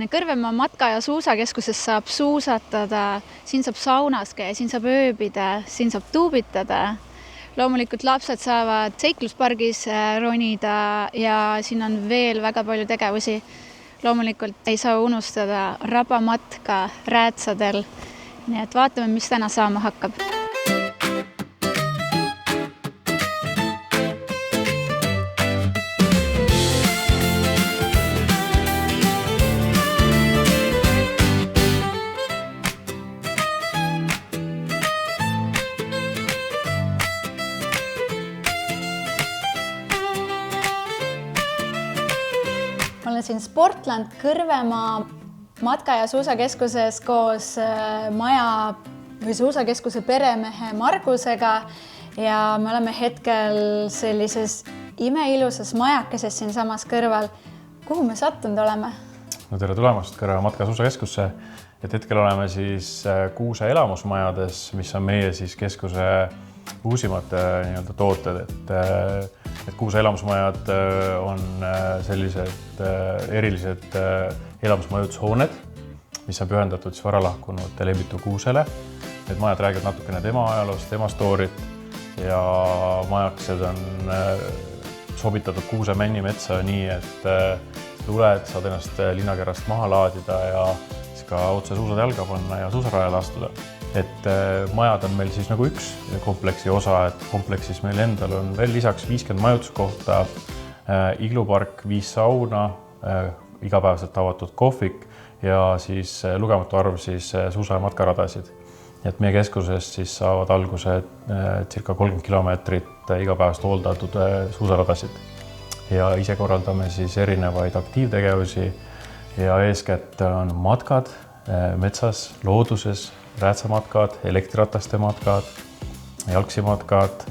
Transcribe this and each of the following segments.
Siin Kõrvemaa matka- ja suusakeskuses saab suusatada, siin saab saunas käia, siin saab ööbida, siin saab tuubitada. Loomulikult lapsed saavad seikluspargis ronida ja siin on veel väga palju tegevusi. Loomulikult ei saa unustada rabamatka Räätsadel. Nii et vaatame, mis täna saama hakkab. Olen siin Sportland Kõrvemaa matka- ja suusakeskuses koos maja või suusakeskuse peremehe Margusega ja me oleme hetkel sellises imeilusas majakeses siin samas kõrval. Kuhu me sattunud oleme? No tere tulemast Kõrvemaa matka- ja suusakeskusse. Et hetkel oleme siis Kuuse elamusmajades, mis on meie siis keskuse uusimad tooted, et Kuuse elamusmajad on sellised erilised elamusmajutushooned, mis on pühendatud siis varalahkunud Lembitu Kuusele. Need majad räägivad natukene tema ajaloost, tema stoorit ja majakesed on sobitatud Kuuse männimetsa nii, et tuled, saad ennast linnakerast maha laadida ja siis ka otse suusad jalga panna ja suusarajale astuda. Et majad on meil siis nagu üks kompleksi osa, et kompleksis meil endal on veel lisaks 50 majutuskohta, iglupark, 5 sauna, igapäevaselt avatud kohvik ja siis lugematu arv siis suusa- ja matkaradasid. Et meie keskuses siis saavad alguse circa 30 kilomeetrit igapäevast hooldatud suusaradasid. Ja ise korraldame siis erinevaid aktiivtegevusi ja eeskätt on matkad metsas, looduses, räätsamatkad, elektrirataste matkad, jalgsimatkad,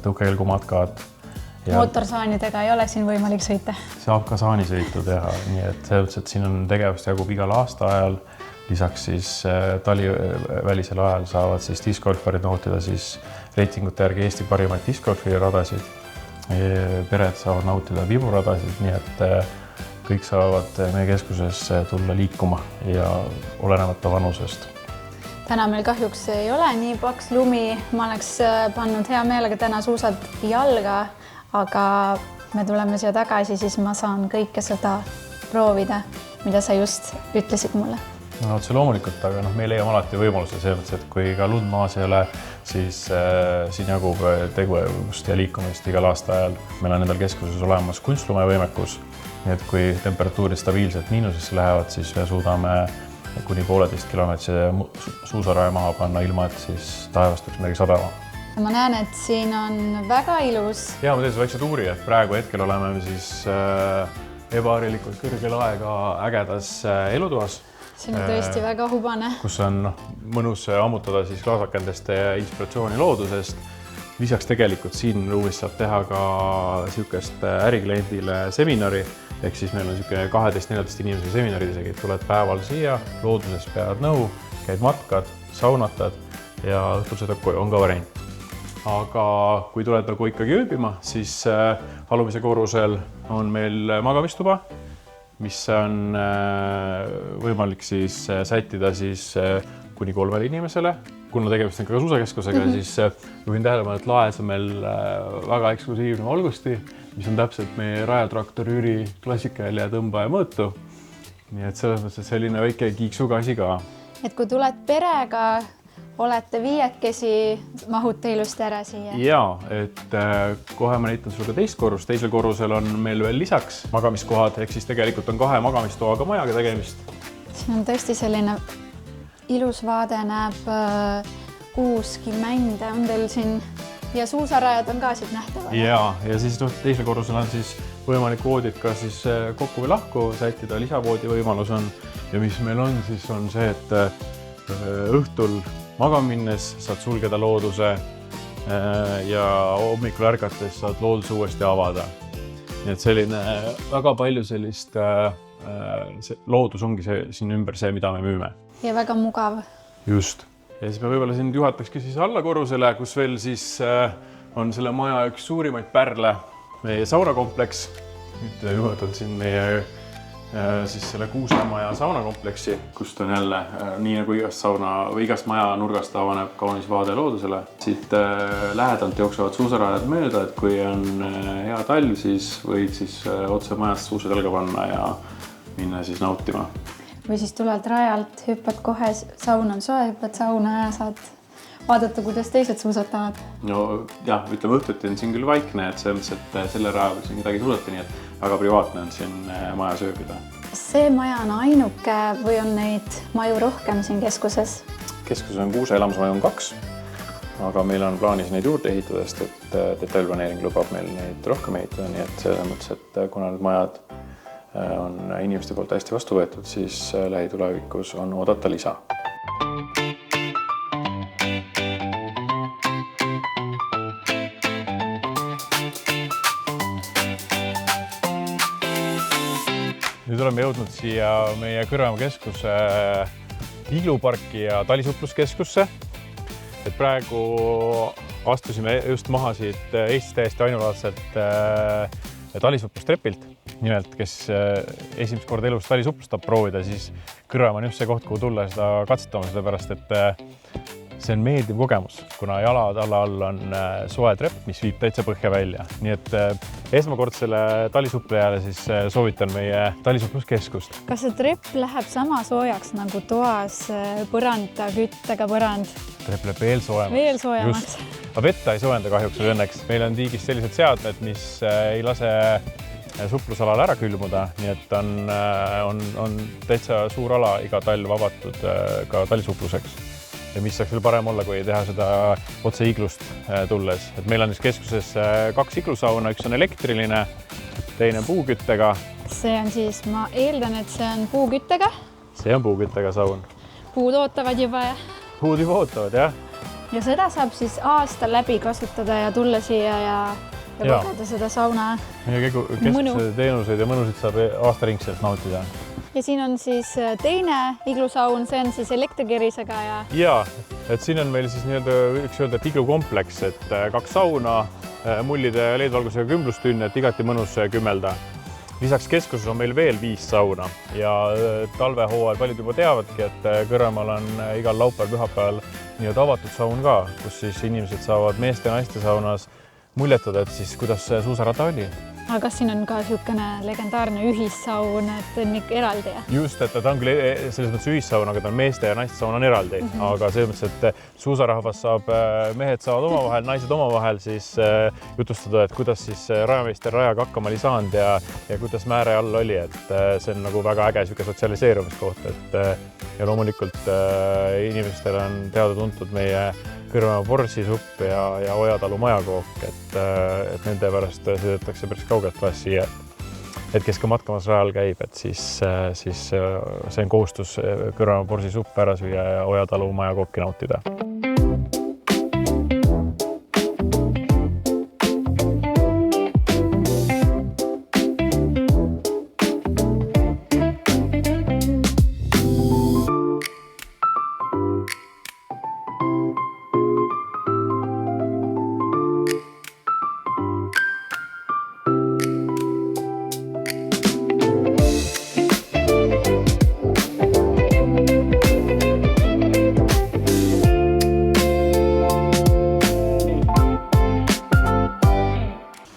tõukekelgumatkad. Mootorsaanidega ei ole siin võimalik sõita. Saab ka saanisõitu teha, nii et selles, et siin on tegevust jagub igal aasta ajal. Lisaks siis talivälisel ajal saavad siis discgolfarid nautida siis reitingute järgi Eesti parimaid discgolfi radasid. Pered saavad nautida viburadasid, nii et kõik saavad meie keskuses tulla liikuma ja olenemata vanusest. Täna meil kahjuks ei ole nii paks lumi. Ma oleks pannud hea meelega täna suusad jalga, aga me tuleme siia tagasi, siis ma saan kõike seda proovida, mida sa just ütlesid mulle. No otse loomulikult, aga me leiame alati võimaluse selles mõttes, et kui ka lund maas ei ole, siis siin jagub tegevust ja liikumist igal aasta ajal. Meil on endal keskuses olemas kunstlumevõimekus, nii et kui temperatuurid stabiilselt miinusesse lähevad, siis me suudame kuni 1,5 kilomeetrise suusaraja maha panna ilma, et siis taevast võiks midagi sadama. Ma näen, et siin on väga ilus. Ja ma teesin väikse tuuri, et praegu hetkel oleme siis ebaharilikult kõrgel aega ägedas elutoas. Siin on tõesti väga hubane. Kus on mõnus ammutada siis klaasakendest inspiratsiooni loodusest. Lisaks tegelikult siin ruumis saab teha ka sihukest ärikliendile seminari. Ehk siis meil on 12-14 inimese seminarid isegi, et tuled päeval siia, looduses pead nõu, käid matkad, saunatad ja õhtul sõidab koju, on ka variant. Aga kui tuled nagu ikkagi ööbima, siis alumise korrusel on meil magamistuba, mis on võimalik siis sättida siis kuni 3 inimesele. Kuna tegemist on ka suusakeskusega, siis juhin tähelepanu, et laes on meil väga eksklusiivne valgusti, mis on täpselt meie rajatraktori klassikaalja tõmba ja mõõtu. Nii et selles mõttes selline väike kiiksuga asi ka. Et kui tuled perega, olete viiekesi, mahute ilusti ära siia? Jaa, et kohe ma näitan sulle ka teist korrust. Teisel korrusel on meil veel lisaks magamiskohad, ehk siis tegelikult on 2 magamistoaga majaga tegemist. Siin on tõesti selline ilus vaade, näeb kuuski mände, on teil siin ja suusarajad on ka siit nähtavad. Ja siis teisel korrusel on siis võimalik voodid ka siis kokku või lahku sättida, lisavoodi võimalus on. Ja mis meil on, siis on see, et õhtul magaminnes saad sulgeda looduse ja hommikul ärgates saad looduse uuesti avada. Nii et selline väga palju sellist loodus ongi siin ümber see, mida me müüme. Ja väga mugav. Just. Ja siis me võib-olla siin juhatakski siis allakorrusele, kus veel siis on selle maja üks suurimaid pärle, meie saunakompleks. Nüüd juhatan siin meie siis selle Kuusemaja saunakompleksi, kust on jälle nii nagu igast sauna või igast maja nurgast avaneb kaunis vaade loodusele. Siit lähedalt jooksevad suusarajad mööda, et kui on hea talv, siis võid siis otse majast suusad jalga panna ja minna siis nautima. Või siis tuled rajalt, hüppad kohe, saun on soe, hüppad sauna ja saad vaadata, kuidas teised suusatavad. No jah, ütleme õhtuti on siin küll vaikne, et selles mõttes, et selle raja peal siin midagi suusata, nii et väga privaatne on siin majas ööbida. See maja on ainuke või on neid maju rohkem siin keskuses? Keskuses on Kuuse elamusmaju on 2, aga meil on plaanis neid juurde ehitada, sest et detailplaneering lubab meil neid rohkem ehitada, nii et selles mõttes, et kuna need majad on inimeste poolt hästi vastu võetud, siis lähitulevikus on oodata lisa. Nüüd oleme jõudnud siia meie Kõrvemaa keskuse igluparki ja talisupluskeskusse. Et praegu astusime just maha siit Eestis täiesti ainulaadselt talisuplustreppilt. Nimelt, kes esimest korda elus talisuplust tahab proovida, siis Kõrvemaa on just see koht, kuhu tulla seda katsetama, sellepärast et see on meeldiv kogemus, kuna jalad alla all on soe trepp, mis viib täitsa põhja välja. Nii et esmakordsele talisuplejale siis soovitan meie talisupluskeskust. Kas see trepp läheb sama soojaks nagu toas põranda, küttega põrand? Trepp läheb veel soojemaks. Veel soojemaks. Aga vetta ei soojenda kahjuks õnneks. Meil on tiigis sellised seadmed, mis ei lase suplusalal ära külmuda, nii et on täitsa suur ala iga talv avatud ka talisuppluseks. Ja mis saaks veel parem olla, kui teha seda otse iglust tulles. Et meil on keskuses 2 iglusauna, üks on elektriline, teine puuküttega. See on siis, ma eeldan, et see on puuküttega. See on puuküttega saun. Puud ootavad juba. Puud juba ootavad, jah. Ja seda saab siis aasta läbi kasutada ja tulla siia ja kogeda seda sauna keskuse teenuseid ja mõnusid saab aastaringselt nautida. Ja siin on siis teine iglusaun, see on siis elektrikerisega ja, et siin on meil siis üks öelda, et iglukompleks, et 2 sauna, mullide ja LED-valgusega kümblustünn, et igati mõnus kümmelda. Lisaks keskuses on meil veel 5 sauna ja talvehooajal paljud juba teavadki, et Kõrvemaal on igal laupäeval pühapäeval nii-öelda avatud saun ka, kus siis inimesed saavad meeste ja naiste saunas muljetada, et siis kuidas suusarada oli. Aga kas siin on ka niisugune legendaarne ühissaun, et on ikka eraldi? Just, et ta on küll selles mõttes ühissaun, aga ta on meeste ja naiste saun on eraldi. Aga selles mõttes, et suusarahvas saab, mehed saavad omavahel, naised omavahel siis jutustada, et kuidas siis rajameister rajaga hakkama oli saanud ja kuidas määre all oli. Et see on nagu väga äge sotsialiseerumiskoht. Ja loomulikult inimestel on teada-tuntud meie Kõrvemaa porsisupp ja Ojatalu majakook, et nende pärast sõidetakse päris kaugelt vahest siia. Et kes ka matkamas rajal käib, et siis see on kohustus Kõrvemaa porsisupp ära süüa ja Ojatalu majakookki nautida.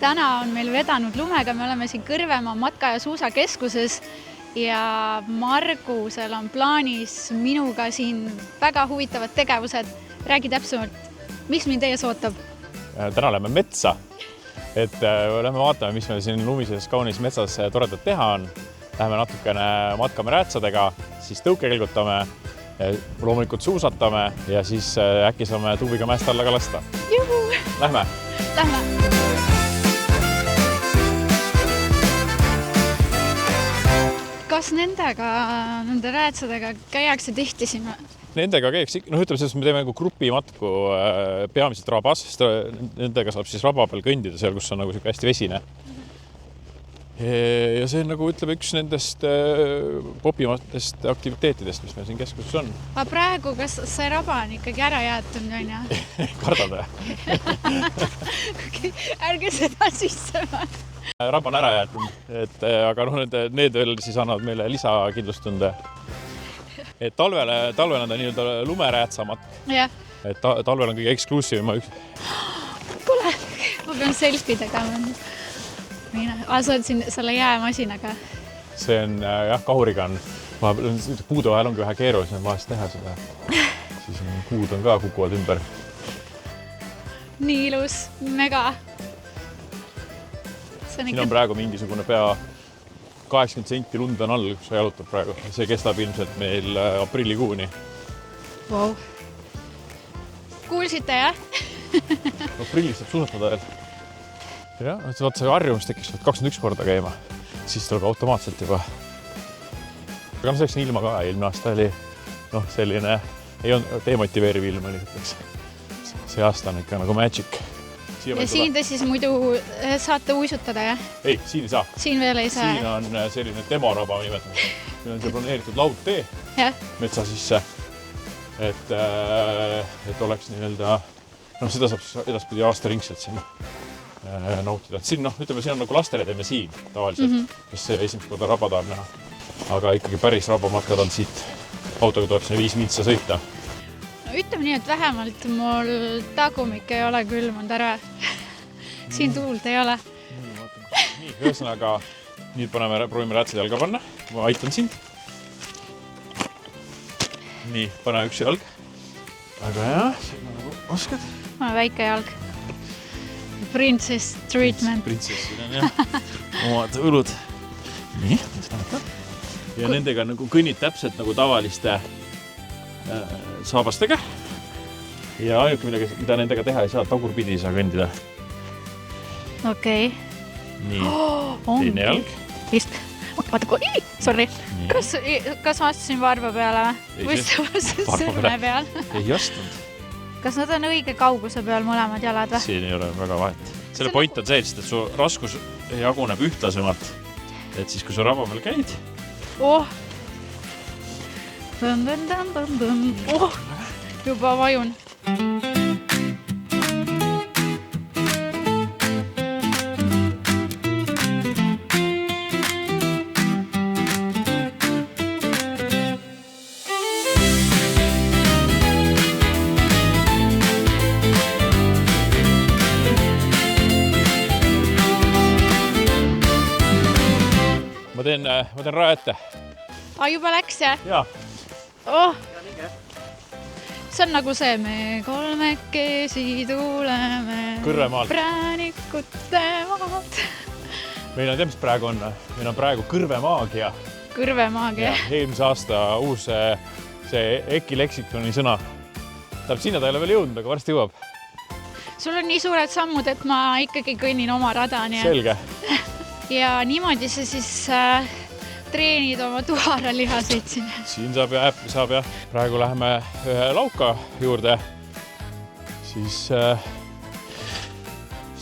Täna on meil vedanud lumega, me oleme siin Kõrvemaa matka- ja suusakeskuses ja Margusel on plaanis minuga siin väga huvitavad tegevused. Räägi täpsemalt, mis mind ees ootab? Täna lähme metsa, et lähme vaatame, mis meil siin lumises kaunis metsas toredat teha on. Lähme natukene matkame räätsadega, siis tõuke kelgutame, loomulikult suusatame ja siis äkki saame tuubiga mäest alla ka lasta. Juhu! Lähme! Lähme! Kas nende räätsadega käiakse tihti siin? Nendega käiks, ütleme selles, me teeme grupimatku peamiselt rabas, sest nendega saab siis raba peal kõndida seal, kus on nagu hästi vesine. Ja see on nagu ütleme üks nendest popimatest aktiviteetidest, mis meil siin keskuses on. Aga praegu, kas see raba on ikkagi ära jäetud, on ju? Kardad või? Ärge seda sisse. Raba on ära jäetud, aga need veel siis annavad meile lisakindlustunde. Et talvel on ta nii-öelda lumeräätsamat. Jah. Et talvel on kõige eksklusiivima üks. Kuule, ma pean selfie tegema. Sa oled siin selle jäämasinaga. See on jah, kahuriga on. Puude vahel ongi vähe keerulisem vahest teha seda. Siis puud on ka kukuvad ümber. Nii ilus, mega. Siin on praegu mingisugune pea 80 senti lund on all, kus sa jalutad praegu. See kestab ilmselt meil aprillikuuni. Wow. Kuulsite, jah? Aprillis saab suusatada veel. Jah, vaata see harjumus tekkis 21 korda käima. Siis tuleb automaatselt juba. Aga selleks ilma ka. Eelmine aasta oli selline, ei on demotiveeriv ilm oli. See aasta on ikka nagu magic. Ja siin te siis muidu saate uisutada, jah? Ei, siin ei saa. Siin veel ei saa. Siin on selline demoraba nimetame. Meil on see planeeritud laudtee metsa sisse, et oleks nii-öelda, seda saab siis edaspidi aastaringselt siin nautida. Siin, ütleme, siin on nagu lastele teeme siin tavaliselt, kes esimest korda raba tahab näha. Aga ikkagi päris rabamatkad on siit. Autoga tuleb sinna 5 mintsa sõita. Ütleme nii, et vähemalt mul tagumik ei ole külmunud ära. Siin tuult ei ole. Nii, ühesõnaga, nüüd proovime räätsed jalga panna. Ma aitan sind. Nii, pane üks jalg. Aga jah, siin on nagu oskad. Ma väike jalg. Princess treatment. Princessil on jah. Omad õlud. Nii, ja nendega nagu kõnnid täpselt nagu tavaliste saabastega. Ja ainuke, mida nendega teha ei saa, tagurpidi ei saa kõndida. Okei. Nii, teine jalg. Just. Vaata, sorry. Kas ma astusin varba peale? Või sõrme peal? Ei astunud. Kas nad on õige kauguse peal mõlemad jalad või? Siin ei ole väga vahet. Selle point on see, et su raskus jaguneb ühtlasemalt. Et siis, kui sa raba peal käid. Juba vajun. Ma teen raja ette. Juba läks, jah? Jaa. See on nagu see, me kolmekesi tuleme Kõrvemaalt. Präänikute maalt. Meil on mis praegu on? Meil on praegu kõrvemaagia. Kõrvemaagia. Eelmise aasta uus see Eki leksikoni sõna. Tähendab, sinna ta ei ole veel jõudnud, aga varsti jõuab. Sul on nii suured sammud, et ma ikkagi kõnnin oma rada. Selge. Ja niimoodi see siis treenid oma tuharalihaseid siin. Siin saab jah. Praegu läheme ühe lauka juurde. Siis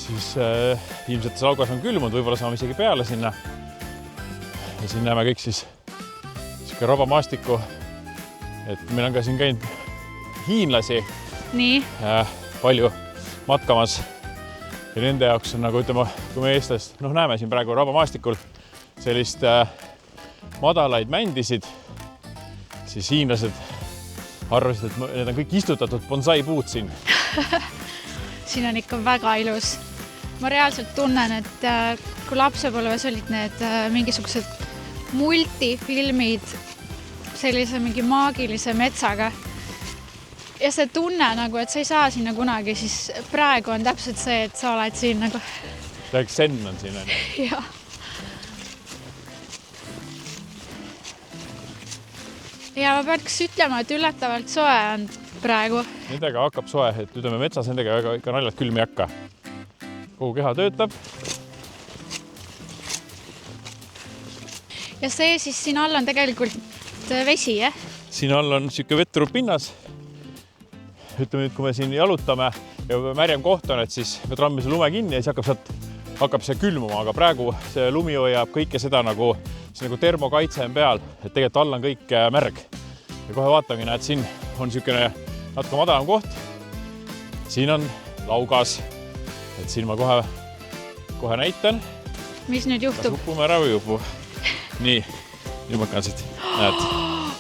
ilmselt see laugas on külmunud, võib-olla saame isegi peale sinna. Ja siin näeme kõik siis siuke rabamaastiku. Et meil on ka siin käinud hiinlasi. Nii. Palju matkamas. Ja nende jaoks on nagu ütleme, kui me eestlast näeme siin praegu rabamaastikul sellist madalaid mändisid, siis hiinlased arvasid, et need on kõik istutatud bonsai puud siin. Siin on ikka väga ilus. Ma reaalselt tunnen, et kui lapsepõlves olid need mingisugused multifilmid sellise mingi maagilise metsaga ja see tunne nagu, et sa ei saa sinna kunagi, siis praegu on täpselt see, et sa oled siin nagu... Täieks sen on siin. Jah. Ja ma peaks ütlema, et üllatavalt soe on praegu. Nendega hakkab soe, et ütleme metsas nendega ikka naljalt külm ei hakka. Kogu keha töötab. Ja see siis siin all on tegelikult vesi, jah? Siin all on siuke vetturub pinnas. Ütleme nüüd, kui me siin jalutame ja märjem koht on, et siis me trammime lume kinni ja siis hakkab see külmuma, aga praegu see lumi hoiab kõike seda nagu termokaitse on peal, et tegelikult all on kõik märg. Ja kohe vaatamine, et siin on siukene natuke madalam koht. Siin on laugas, et siin ma kohe näitan. Mis nüüd juhtub? Kas upume ära või upu? Nii, nüüd ma hakkan siit. Näed,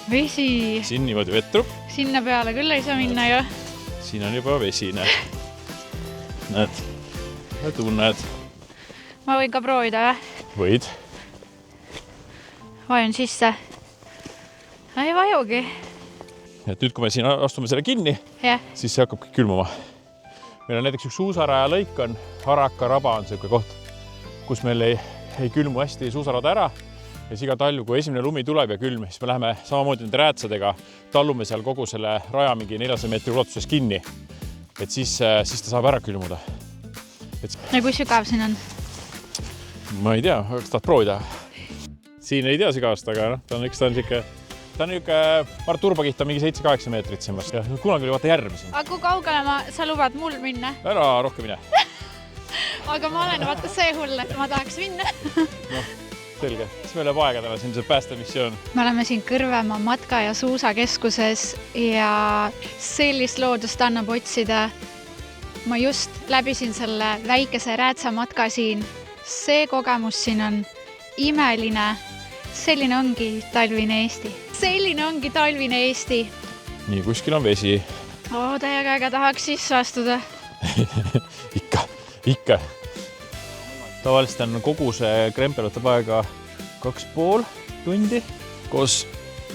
Vesi. siin niimoodi vetrub. Sinna peale küll ei saa minna ju. Siin on juba vesi, näed. Näed, ja tunned. Ma võin ka proovida või? Võid. Vajun sisse. Ei vajugi. Et nüüd, kui me siin astume selle kinni, Jah. siis see hakkab kõik külmuma. Meil on näiteks üks suusaraja lõik on, Haraka raba on selline koht, kus meil ei külmu hästi suusarada ära. Ja siis iga talju, kui esimene lumi tuleb ja külm, siis me läheme samamoodi nende räätsadega, tallume seal kogu selle raja mingi 400 meetri ulatuses kinni. Et siis ta saab ära külmuda. Ja kui sügav siin on? Ma ei tea, kas tahad proovida? Siin ei tea sügavast, aga ta on niisugune Mart Turbakiht on mingi 7-8 meetrit siin vast. Ja kunagi oli vaata järv siin. Aga kui kaugele sa lubad mul minna? Ära rohkem mine. Aga ma olen vaata see hull, et ma tahaks minna. No, selge. Siis meil läheb aega täna siin see päästemissioon. Me oleme siin Kõrvemaa matka- ja suusakeskuses ja sellist loodust annab otsida. Ma just läbisin selle väikese räätsamatka siin. See kogemus siin on imeline. Selline ongi talvine Eesti. Selline ongi talvine Eesti. Nii, kuskil on vesi. Täiega äge tahaks sisse astuda. Ikka. Tavaliselt on kogu see krempel võtab aega 2,5 tundi koos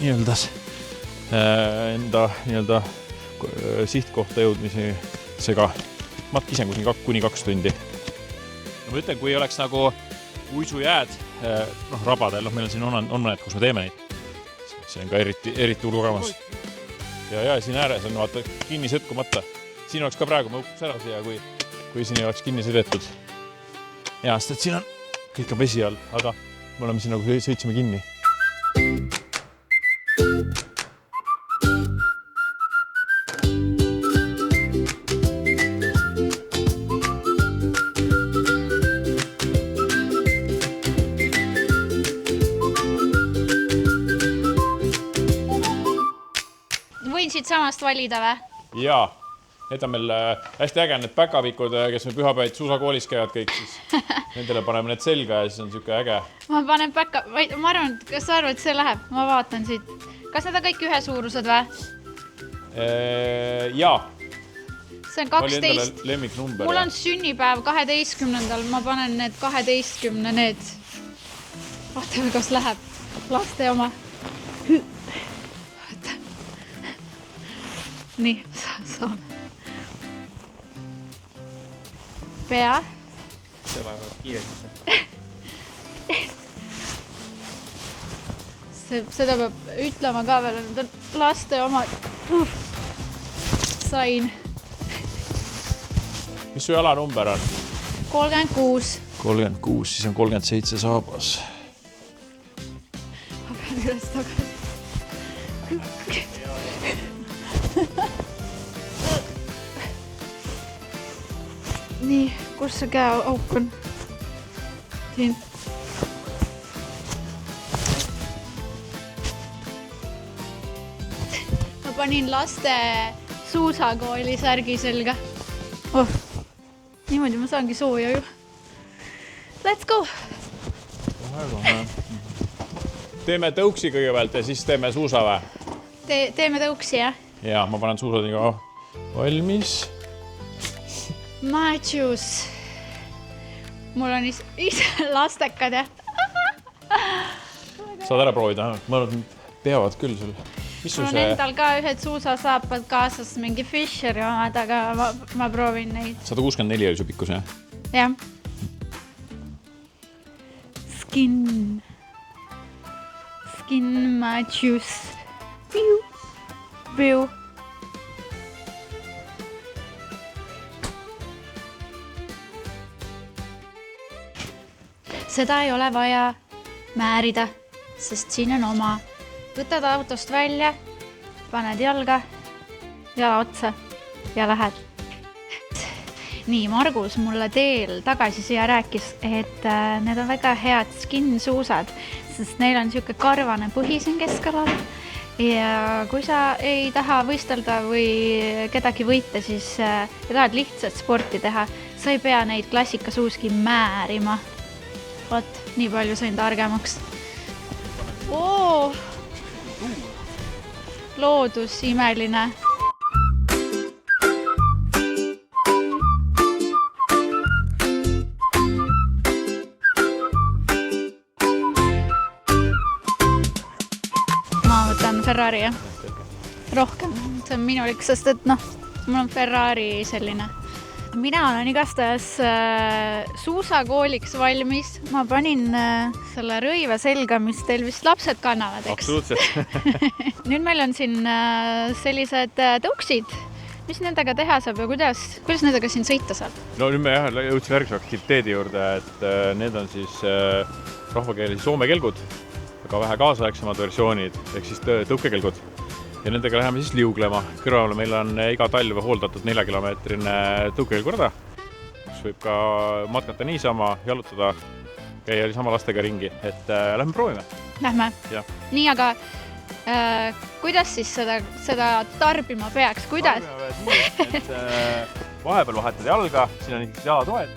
enda sihtkohta jõudmisega. Matk ise kuni 2 tundi. Ma ütlen, kui oleks nagu uisujääd rabadel, meil on siin on mõned, kus me teeme neid. See on ka eriti hull kogemus. Ja siin ääres on vaata kinni sõtkumata. Siin oleks ka praegu, ma õpus ära siia, kui siin ei oleks kinni sõdetud. Ja, sest et siin on kõik on vesi all, aga me oleme siin nagu sõitsime kinni. Võin siit samast valida või? Jaa, need on meil hästi äge, need päkapikud, kes me pühapäid suusakoolis käivad kõik, siis nendele paneme need selga ja siis on siuke äge. Ma panen ma arvan, kas sa arvad, et see läheb? Ma vaatan siit. Kas need on kõik ühe suurused või? Jaa. See on Oli endale 12. lemmiknumber. Mul on sünnipäev 12. Ma panen need 12 need. Vaatame, kas läheb laste oma. Nii, saame. Pea. Seda kiiresti. Seda peab ütlema ka veel, et on laste oma. Sain. Mis su jalanumber on? 36. 36, siis on 37 saabas. Ma pean üles tagasi. Nii, kus see käeauk on? Siin. Ma panin laste suusakooli särgi selga. Niimoodi ma saangi sooja ju. Let's go! Teeme tõuksi kõigepealt ja siis teeme suusa või? Teeme tõuksi, jah? Jaa, ma panen suusad nii kaua valmis. Matšus. Mul on ise lastekad, jah? Saad ära proovida, mõned peavad küll sul. Mul on endal ka ühed suusasaapad kaasas, mingi Fisheri omad, aga ma proovin neid. 164 oli su pikkus, jah? Jah. Skin matšus. Piu. Seda ei ole vaja määrida, sest siin on oma. Võtad autost välja, paned jalga, jala otsa ja lähed. Nii, Margus mulle teel tagasi siia rääkis, et need on väga head skin-suusad, sest neil on siuke karvane põhi siin keskalal. Ja kui sa ei taha võistelda või kedagi võita, siis tahad lihtsalt sporti teha, sa ei pea neid klassikasuuski määrima. Vot, nii palju sain targemaks. Loodus, imeline. Ma võtan Ferrari, jah? Rohkem, see on minulik, sest et mul on Ferrari selline. Mina olen igastahes suusakooliks valmis. Ma panin selle rõiva selga, mis teil vist lapsed kannavad, eks? Absoluutselt. Nüüd meil on siin sellised tõuksid. Mis nendega teha saab ja kuidas nendega siin sõita saab? No nüüd me jõudsime järgmise aktiviteedi juurde, et need on siis rahvakeeli Soome kelgud, aga vähe kaasaegsemad versioonid, ehk siis tõukekelgud. Ja nendega läheme siis liuglema. Kõrval meil on iga talv hooldatud 4-kilomeetrine tõukekelgurada, kus võib ka matkata niisama, jalutada, käia sama lastega ringi. Et lähme proovime. Lähme. Ja. Nii, aga kuidas siis seda tarbima peaks? Kuidas? Et vahepeal vahetad jalga, siin on ikkagi jalatoed,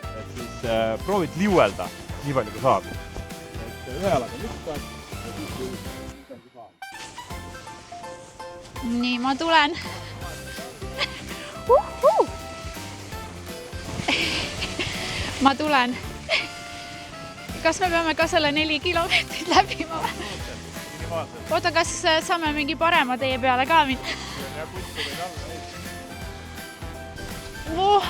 et siis proovid liuelda nii palju kui saab. Et ühe jalaga lükkad ja siis liuelda. Nii, ma tulen. Ma tulen. Kas me peame ka selle 4 kilomeetrit läbima? Oota, kas saame mingi parema tee peale ka minna? Ma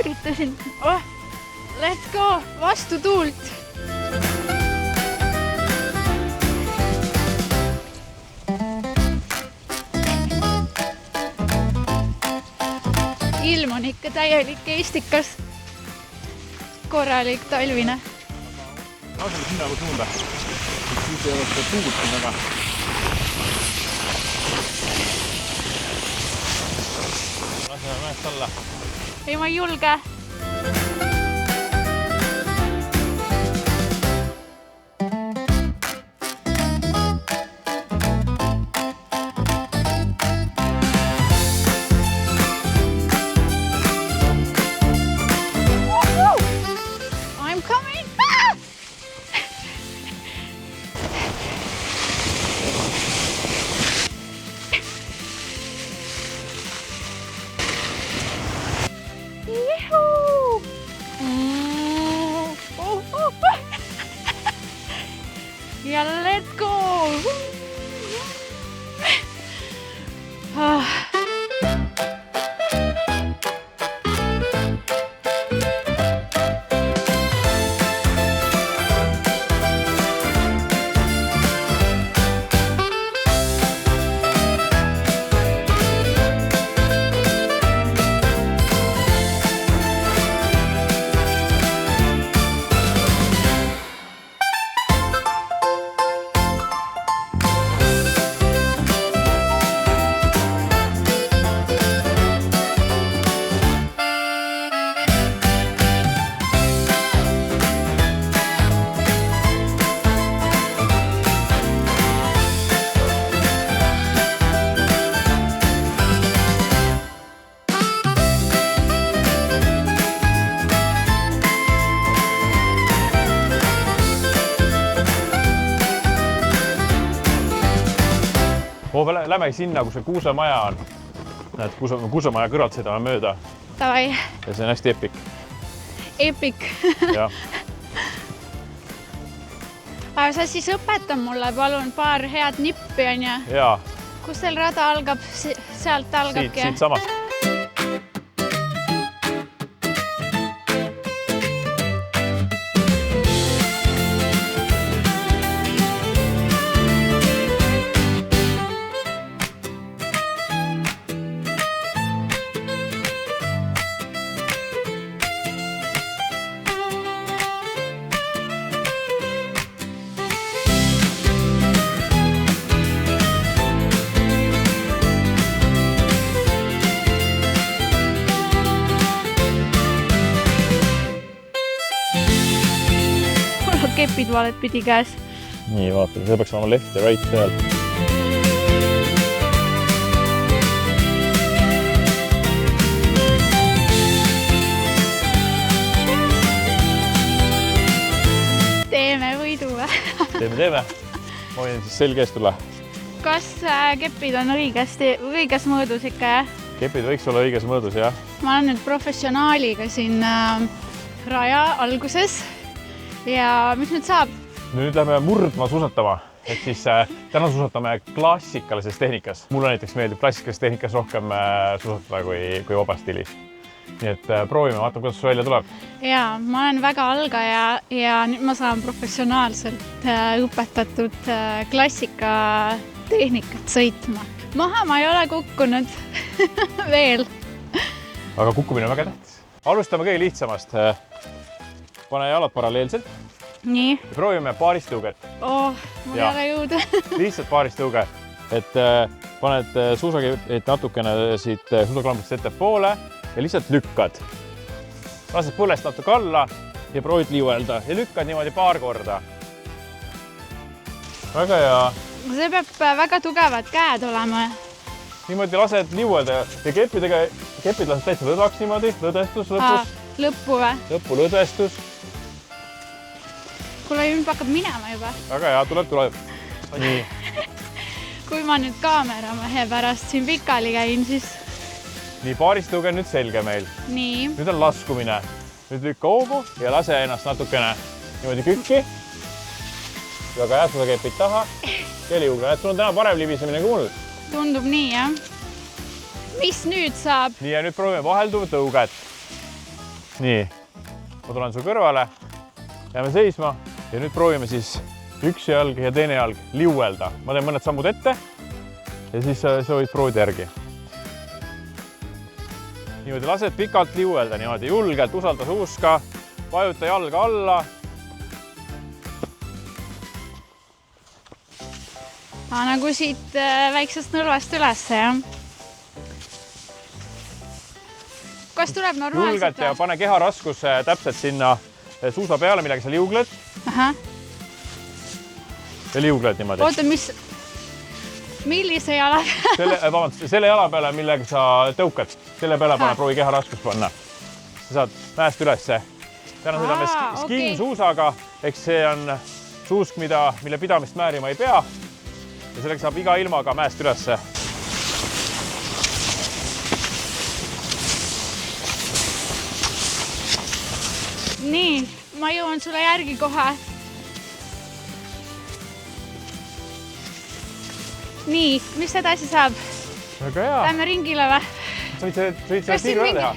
üritasin. Let's go, vastu tuult. Ilm on ikka täielik eestikas. Korralik talvine. Laseme sinna kui suunda. Siis ei ole seda tuult siin väga. Laseme mäest alla. Ei, ma ei julge. Ja let's go! Lähme sinna, kus see kuusemaja on. Näed, kuusemaja kõrvalt sõidame mööda. Davai. Ja see on hästi epic. Epic. Ja. Aga sa siis õpeta mulle palun paar head nippi, on ja? Jaa. Kus teil rada algab? Sealt algabki? Siit samast. Kepid valet pidi käes. Nii, vaatame, see peaks olema left ja right seal. võidu või? Teeme. Ma võin siis selge eest tulla. Kas kepid on õiges mõõdus ikka, jah? Kepid võiks olla õiges mõõdus, jah. Ma olen nüüd professionaaliga siin raja alguses ja mis nüüd saab? Nüüd lähme murdma suusatama. Et siis täna suusatame klassikalises tehnikas. Mulle näiteks meeldib klassikalises tehnikas rohkem suusatada kui vaba stiilis. Nii et proovime, vaatame, kuidas välja tuleb. Jaa, ma olen väga algaja ja nüüd ma saan professionaalselt õpetatud klassika tehnikat sõitma. Maha ma ei ole kukkunud veel. Aga kukkumine on väga tähtis. Alustame kõige lihtsamast. Pane jalad paralleelselt. Nii. Ja proovime paarist tõuget. Mul ei ole jõuda. Lihtsalt paarist tõuge. Et paned suusakepid natukene siit suusaklambist ettepoole ja lihtsalt lükkad. Lased põlest natuke alla ja proovid liuelda ja lükkad niimoodi paar korda. Väga hea. See peab väga tugevad käed olema. Niimoodi lased liuelda ja kepid lased täitsa lõdvaks niimoodi. Lõdvestus lõpus. Lõppu või? Lõppu lõdvestus. Kuule, nüüd hakkab minema juba. Väga hea, tuleb. Nii. Kui ma nüüd kaameramehe pärast siin pikali käin, siis... Nii, paaristõuge nüüd selge meil. Nii. Nüüd on laskumine. Nüüd lükka hoogu ja lase ennast natukene niimoodi kükki. Väga hea, sulle kepid taha. Ja liuga. Sul on täna parem libisemine kui mul. Tundub nii, jah. Mis nüüd saab? Nii, ja nüüd proovime vahelduv tõuget. Nii. Ma tulen su kõrvale. Jääme seisma. Ja nüüd proovime siis üks jalg ja teine jalg liuelda. Ma teen mõned sammud ette ja siis sa võid proovida järgi. Niimoodi lased pikalt liuelda, niimoodi julgelt, usalda suuska, vajuta jalga alla. Nagu siit väiksest nõlvast üles, jah? Kas tuleb normaalselt? Julgelt ja pane keha raskus täpselt sinna suusa peale, millega sa liugled. Aha. Ja liugled niimoodi. Oota, millise jala peale? Selle jala peale, millega sa tõukad. Selle peale pane proovi keha raskus panna. Sa saad mäest ülesse. Täna sõidame skin-suusaga, eks see on suusk, mille pidamist määrima ei pea. Ja selleks saab iga ilmaga mäest ülesse. Nii, ma jõuan sulle järgi kohe. Nii, mis edasi saab? Väga hea. Lähme ringile või? Sa võid seda tiiru ära teha.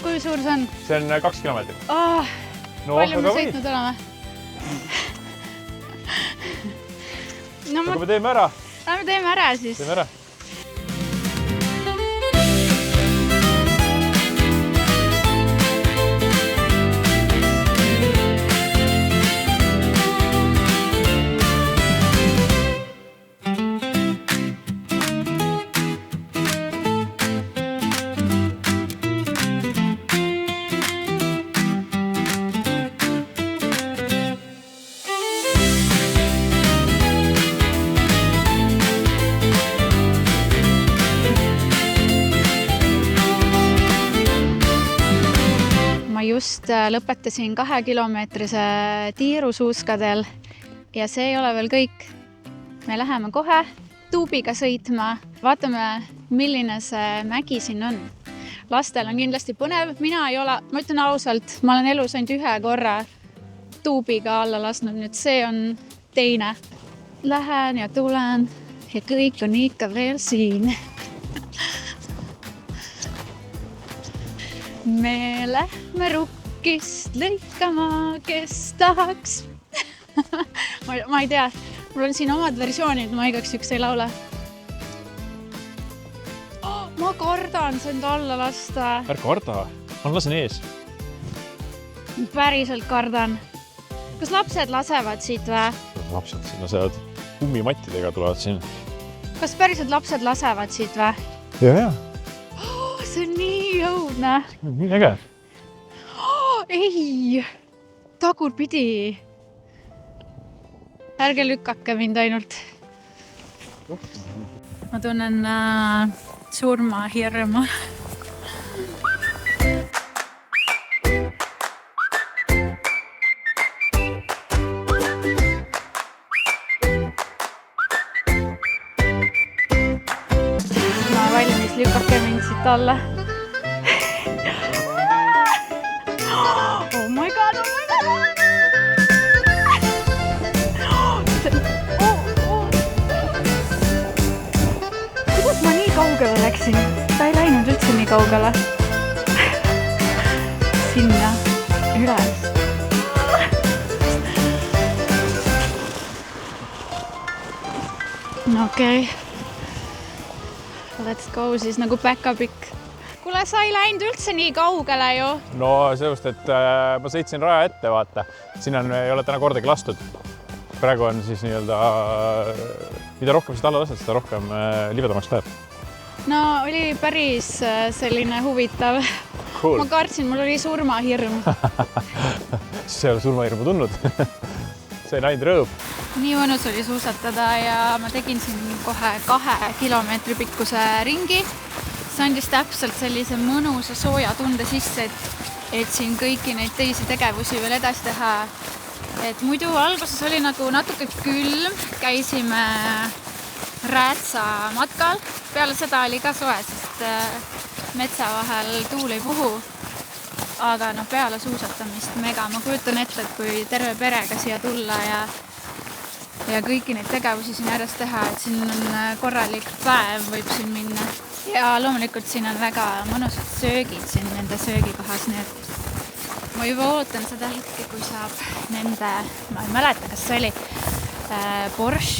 Kui suur see on? See on 2 kilomeetrit. Palju me sõitnud oleme? Aga me teeme ära. Me teeme ära siis. Teeme ära. Just lõpetasin 2-kilomeetrise tiirusuuskadel ja see ei ole veel kõik. Me läheme kohe tuubiga sõitma. Vaatame, milline see mägi siin on. Lastel on kindlasti põnev. Mina ei ole, ma ütlen ausalt, ma olen elus ainult 1 korra tuubiga alla lasnud. Nüüd see on teine. Lähen ja tulen ja kõik on ikka veel siin. Me lähme rukkist lõikama, kes tahaks. ma ei tea, mul on siin omad versioonid, ma igaks üks ei laule. Ma kardan sind alla lasta. Ärge karda, ma lasen ees. Päriselt kardan. Kas lapsed lasevad siit või? Lapsed sinna sead kummimattidega tulevad siin. Kas päriselt lapsed lasevad siit või? Ja. See on nii jõudne. Nii äge. Ei, tagurpidi. Ärge lükake mind ainult. Ma tunnen surmahirmu. siit alla. Oh my god, oh my god, oh my god. Kuidas ma nii kaugele läksin? Ta ei läinud üldse nii kaugele. Sinna, üles. Okei. Let's go siis nagu päkapikk. Kuule, sa ei läinud üldse nii kaugele ju. No sellepärast, et ma sõitsin raja ette, vaata. Sinna ei ole täna kordagi lastud. Praegu on siis nii-öelda, mida rohkem seda alla lased, seda rohkem libedamaks läheb. No oli päris selline huvitav. Cool. Ma kartsin, mul oli surmahirm. Siis ei ole surmahirmu tundnud. See on ainult rõõm. Nii mõnus oli suusatada ja ma tegin siin kohe 2 kilomeetri pikkuse ringi. See andis täpselt sellise mõnusa sooja tunde sisse, et siin kõiki neid teisi tegevusi veel edasi teha. Et muidu alguses oli nagu natuke külm, käisime Räätsa matkal. Peale seda oli ka soe, sest metsa vahel tuul ei puhu. Aga peale suusatamist mega. Ma kujutan ette, et kui terve perega siia tulla ja kõiki neid tegevusi siin järjest teha, et siin on korralik päev, võib siin minna. Ja loomulikult siin on väga mõnusad söögid siin nende söögikohas, nii et ma juba ootan seda hetke, kui saab nende, ma ei mäleta, kas see oli Borš,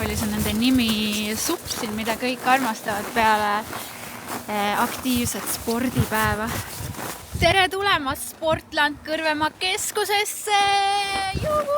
oli see nende nimi supp siin, mida kõik armastavad peale aktiivset spordipäeva. Tere tulemast Sportland Kõrvemaa keskusesse! Juhu!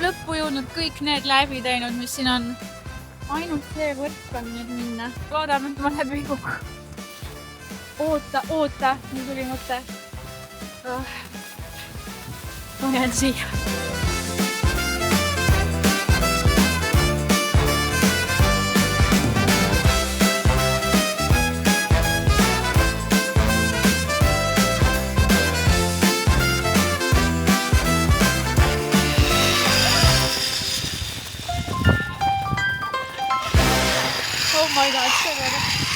Lõppu jõudnud kõik need läbi teinud, mis siin on. Ainult see võrk on nüüd minna. Loodame, et ma läbi kuku. Oota, nüüd tuli mõte. Ma jään siia. Oh my god, see väga.